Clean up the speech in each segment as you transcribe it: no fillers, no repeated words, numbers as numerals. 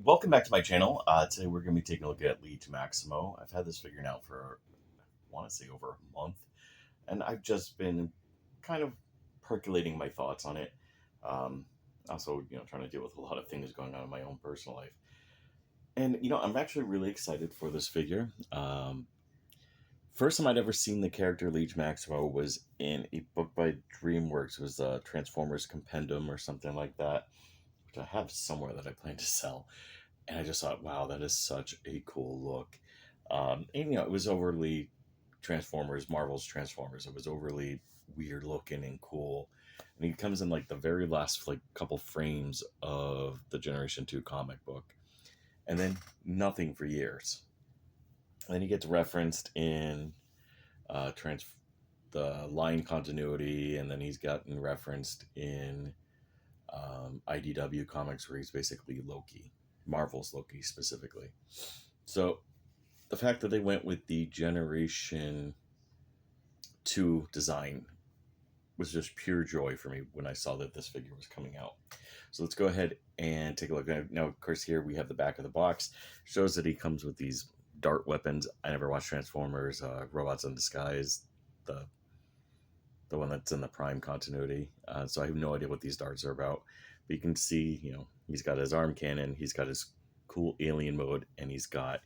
Welcome back to my channel. Today we're going to be taking a look at Liege Maximo. I've had this figure now for, I want to say, over a month, and I've just been kind of percolating my thoughts on it. Also, trying to deal with a lot of things going on in my own personal life. And, I'm actually really excited for this figure. First time I'd ever seen the character Liege Maximo was in a book by DreamWorks. It was Transformers Compendium or something like that, which I have somewhere that I plan to sell. And I just thought, wow, that is such a cool look. And it was overly Marvel's Transformers. It was overly weird looking and cool. And he comes in like the very last couple frames of the Generation 2 comic book. And then nothing for years. And then he gets referenced in the line continuity, and then he's gotten referenced in IDW comics where he's basically Loki. Marvel's Loki specifically. So the fact that they went with the Generation 2 design was just pure joy for me when I saw that this figure was coming out. So let's go ahead and take a look. Now, of course, here we have the back of the box. Shows that he comes with these dart weapons. I never watched Transformers, Robots in Disguise, the one that's in the Prime continuity. So I have no idea what these darts are about. But you can see, he's got his arm cannon, he's got his cool alien mode, and he's got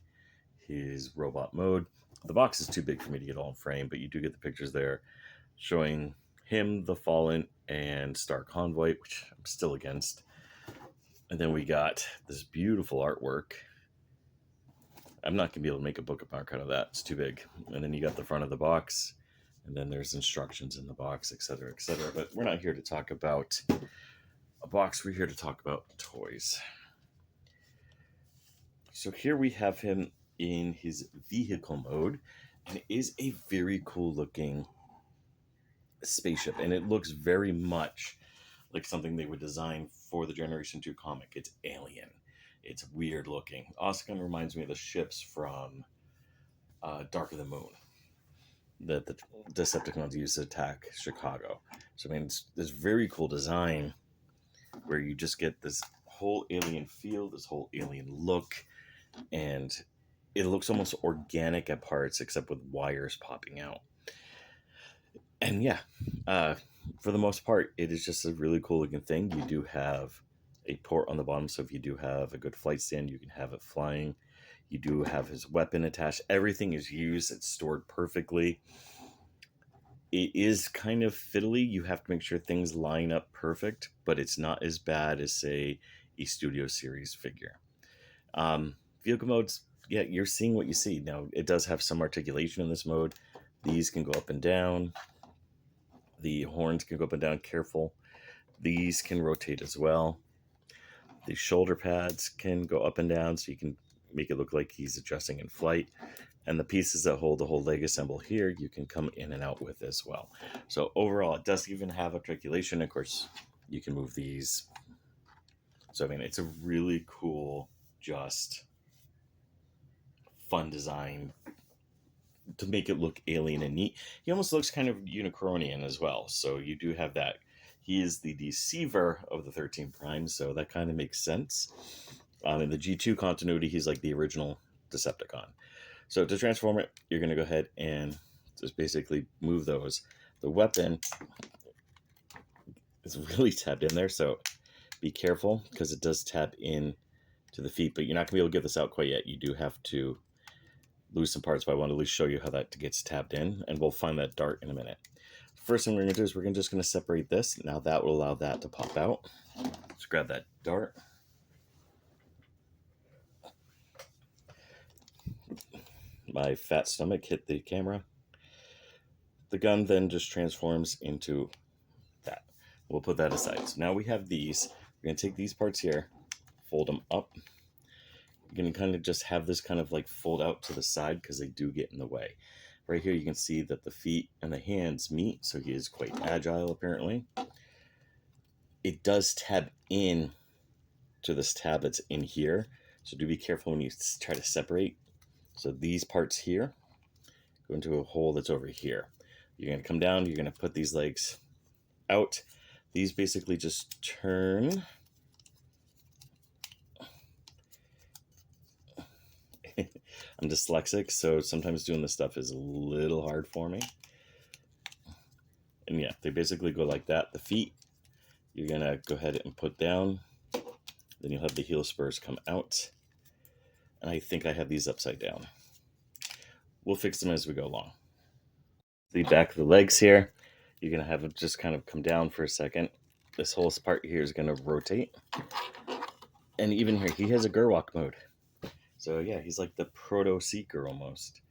his robot mode. The box is too big for me to get all in frame, but you do get the pictures there showing him, the Fallen, and Star Convoy, which I'm still against. And then we got this beautiful artwork. I'm not going to be able to make a bookmark out of that. It's too big. And then you got the front of the box, and then there's instructions in the box, etc., etc. But we're not here to talk about a box. We're here to talk about toys. So here we have him in his vehicle mode, and it is a very cool looking spaceship, and it looks very much like something they would design for the Generation 2 comic. It's alien. It's weird looking. Also kind of reminds me of the ships from Dark of the Moon that the Decepticons used to attack Chicago. So I mean, it's this very cool design where you just get this whole alien feel, this whole alien look, and it looks almost organic at parts, except with wires popping out. And yeah, for the most part, it is just a really cool looking thing. You do have a port on the bottom, so if you do have a good flight stand, you can have it flying. You do have his weapon attached. Everything is used. It's stored perfectly. It is kind of fiddly. You have to make sure things line up perfect, but it's not as bad as, say, a Studio Series figure. Vehicle modes, yeah, you're seeing what you see. Now, it does have some articulation in this mode. These can go up and down. The horns can go up and down, careful. These can rotate as well. The shoulder pads can go up and down, so you can make it look like he's adjusting in flight. And the pieces that hold the whole leg assemble here, you can come in and out with as well. So overall, it does even have articulation. Of course, you can move these. So I mean, it's a really cool, just fun design to make it look alien and neat. He almost looks kind of Unicronian as well. So you do have that. He is the deceiver of the 13 Prime, so that kind of makes sense. In the G2 continuity, he's like the original Decepticon. So to transform it, you're going to go ahead and just basically move those. The weapon is really tabbed in there, so be careful because it does tab in to the feet, but you're not going to be able to get this out quite yet. You do have to lose some parts, but I want to at least show you how that gets tabbed in, and we'll find that dart in a minute. First thing we're going to do is we're just going to separate this. Now that will allow that to pop out. Let's grab that dart. My fat stomach hit the camera. The gun then just transforms into that. We'll put that aside. So now we have these. We're going to take these parts here, fold them up. You're going to kind of just have this kind of like fold out to the side because they do get in the way. Right here you can see that the feet and the hands meet, so he is quite agile apparently. It does tab in to this tab that's in here, so do be careful when you try to separate. So these parts here go into a hole that's over here. You're going to come down, you're going to put these legs out. These basically just turn I'm dyslexic, so sometimes doing this stuff is a little hard for me. And yeah, they basically go like that. The feet, you're going to go ahead and put down. Then you'll have the heel spurs come out. And I think I have these upside down. We'll fix them as we go along. The back of the legs here, you're going to have it just kind of come down for a second. This whole part here is going to rotate. And even here, he has a Gerwalk mode. So yeah, he's like the proto-seeker almost.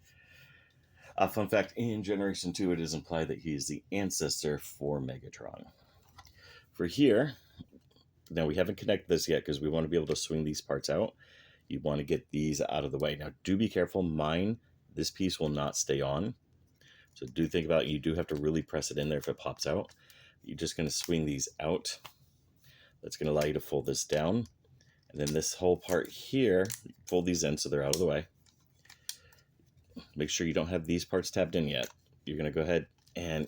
Fun fact, in Generation 2, it is implied that he is the ancestor for Megatron. For here, now we haven't connected this yet because we want to be able to swing these parts out. You want to get these out of the way. Now, do be careful. This piece will not stay on. So do think about it. You do have to really press it in there if it pops out. You're just going to swing these out. That's going to allow you to fold this down. And then this whole part here, fold these in so they're out of the way. Make sure you don't have these parts tabbed in yet. You're going to go ahead and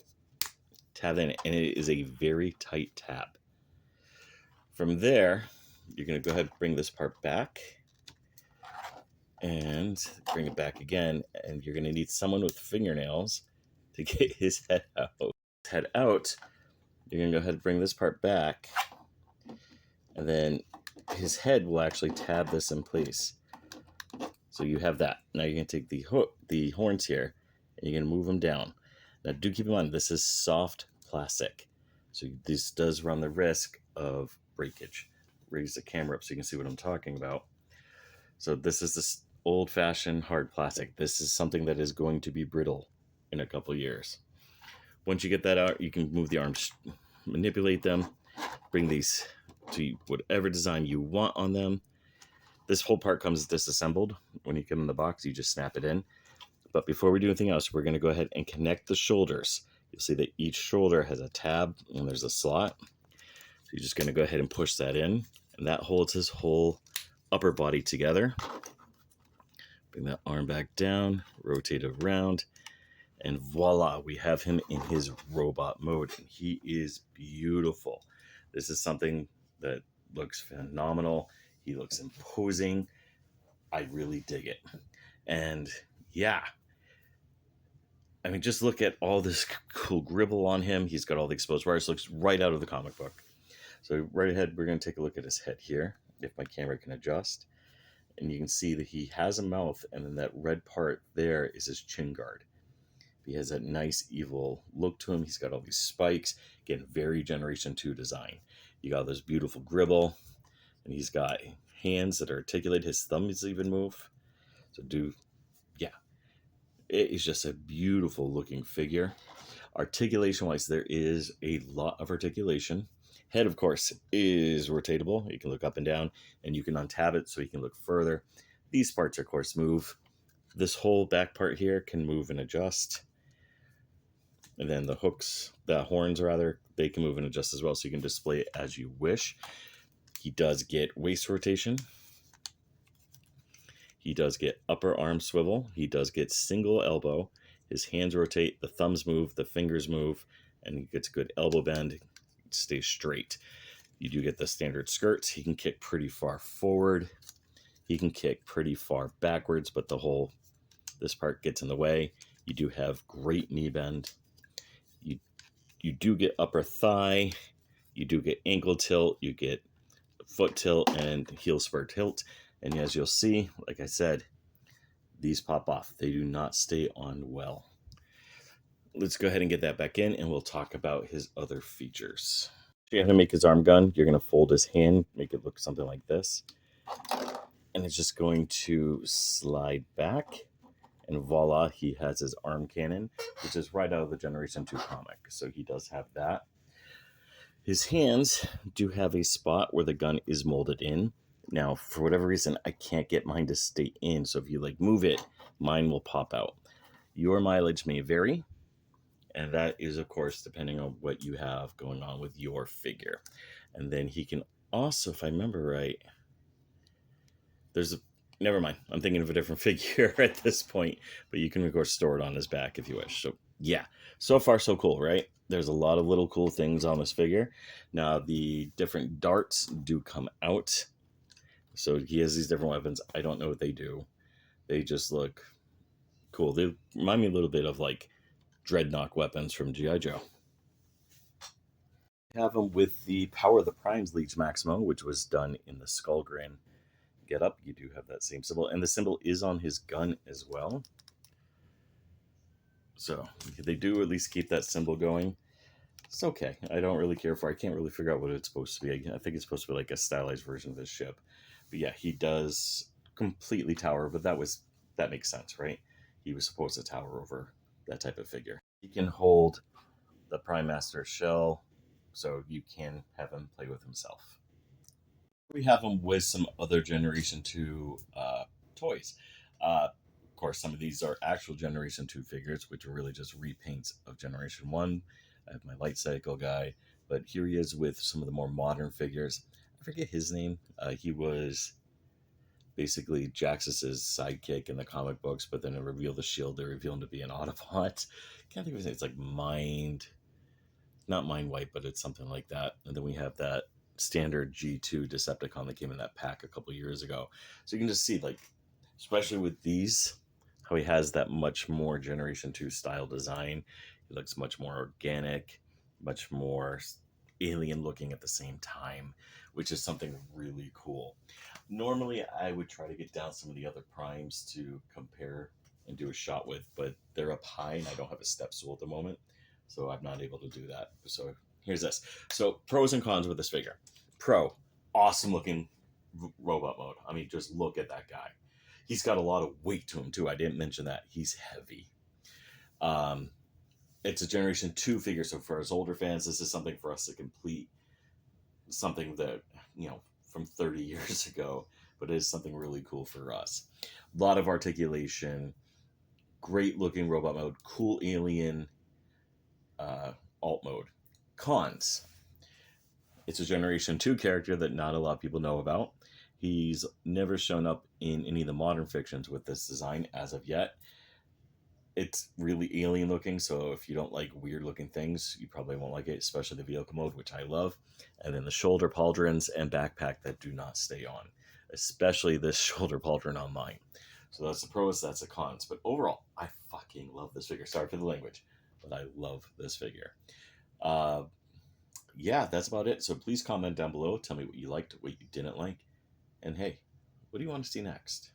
tab in, and it is a very tight tab. From there, you're going to go ahead and bring this part back and bring it back again, and you're going to need someone with fingernails to get his head out. Head out, you're going to go ahead and bring this part back, and then his head will actually tab this in place. So you have that. Now you're going to take the horns here, and you're going to move them down. Now do keep in mind, this is soft plastic. So this does run the risk of breakage. Raise the camera up so you can see what I'm talking about. So this is this old-fashioned hard plastic. This is something that is going to be brittle in a couple years. Once you get that out, you can move the arms, manipulate them, bring these to whatever design you want on them. This whole part comes disassembled. When you come in the box, you just snap it in. But before we do anything else, we're going to go ahead and connect the shoulders. You'll see that each shoulder has a tab and there's a slot. So you're just going to go ahead and push that in, and that holds his whole upper body together. Bring that arm back down, rotate around, and voila, we have him in his robot mode. And he is beautiful. This is something that looks phenomenal. He looks imposing. I really dig it. And yeah, I mean, just look at all this cool gribble on him. He's got all the exposed wires. Looks right out of the comic book. So right ahead, we're going to take a look at his head here, if my camera can adjust. And you can see that he has a mouth, and then that red part there is his chin guard. He has that nice evil look to him. He's got all these spikes. Again, very Generation 2 design. You got this beautiful gribble, and he's got hands that are articulate. His thumbs even move. So yeah. It is just a beautiful looking figure. Articulation wise, there is a lot of articulation. Head, of course, is rotatable. You can look up and down, and you can untab it so you can look further. These parts, of course, move. This whole back part here can move and adjust. And then the horns rather, they can move and adjust as well, so you can display it as you wish. He does get waist rotation. He does get upper arm swivel. He does get single elbow. His hands rotate, the thumbs move, the fingers move, and he gets a good elbow bend. Stays straight. You do get the standard skirts. He can kick pretty far forward. He can kick pretty far backwards, but this part gets in the way. You do have great knee bend. You do get upper thigh. You do get ankle tilt. You get foot tilt and heel spur tilt. And as you'll see, like I said, these pop off. They do not stay on well. Let's go ahead and get that back in, and we'll talk about his other features. You have to make his arm gun. You're going to fold his hand, make it look something like this. And it's just going to slide back. And voila, he has his arm cannon, which is right out of the Generation 2 comic. So he does have that. His hands do have a spot where the gun is molded in. Now, for whatever reason, I can't get mine to stay in. So if you move it, mine will pop out. Your mileage may vary. And that is, of course, depending on what you have going on with your figure. And then he can also, if I remember right, never mind. I'm thinking of a different figure at this point, but you can, of course, store it on his back if you wish. So yeah, so far so cool, right? There's a lot of little cool things on this figure. Now, the different darts do come out. So he has these different weapons. I don't know what they do. They just look cool. They remind me a little bit of like dreadnought weapons from G.I. Joe. Have them with the Power of the Primes Liege Maximo, which was done in the Skullgrin get up. You do have that same symbol, and the symbol is on his gun as well. So they do at least keep that symbol going. It's okay. I don't really care for. I can't really figure out what it's supposed to be. I think it's supposed to be like a stylized version of his ship. But yeah, he does completely tower. But that makes sense, right? He was supposed to tower over that type of figure. He can hold the Prime Master shell, so you can have him play with himself. We have him with some other Generation 2 toys. Of course, some of these are actual Generation 2 figures, which are really just repaints of Generation 1. I have my light cycle guy, but here he is with some of the more modern figures. I forget his name. He was basically Jaxus's sidekick in the comic books, but then to reveal the shield, they reveal him to be an Autobot. Can't think of his name. It's like not Mind White, but it's something like that. And then we have that standard G2 Decepticon that came in that pack a couple years ago. So you can just see, like, especially with these, how he has that much more Generation 2 style design. He looks much more organic, much more alien looking at the same time, which is something really cool. Normally, I would try to get down some of the other primes to compare and do a shot with, but they're up high and I don't have a step stool at the moment, so I'm not able to do that. So here's this. So pros and cons with this figure. Pro, awesome looking robot mode. I mean, just look at that guy. He's got a lot of weight to him too. I didn't mention that. He's heavy. It's a Generation 2 figure, so for us older fans, this is something for us to complete, something that, from 30 years ago, but it is something really cool for us. A lot of articulation, great looking robot mode, cool alien alt mode. Cons. It's a Generation 2 character that not a lot of people know about. He's never shown up in any of the modern fictions with this design as of yet. It's really alien looking, so if you don't like weird looking things, you probably won't like it, especially the vehicle mode, which I love. And then the shoulder pauldrons and backpack that do not stay on, especially this shoulder pauldron on mine. So that's the pros, that's the cons. But overall, I fucking love this figure. Sorry for the language, but I love this figure. Yeah, that's about it. So please comment down below. Tell me what you liked, what you didn't like. And hey, what do you want to see next?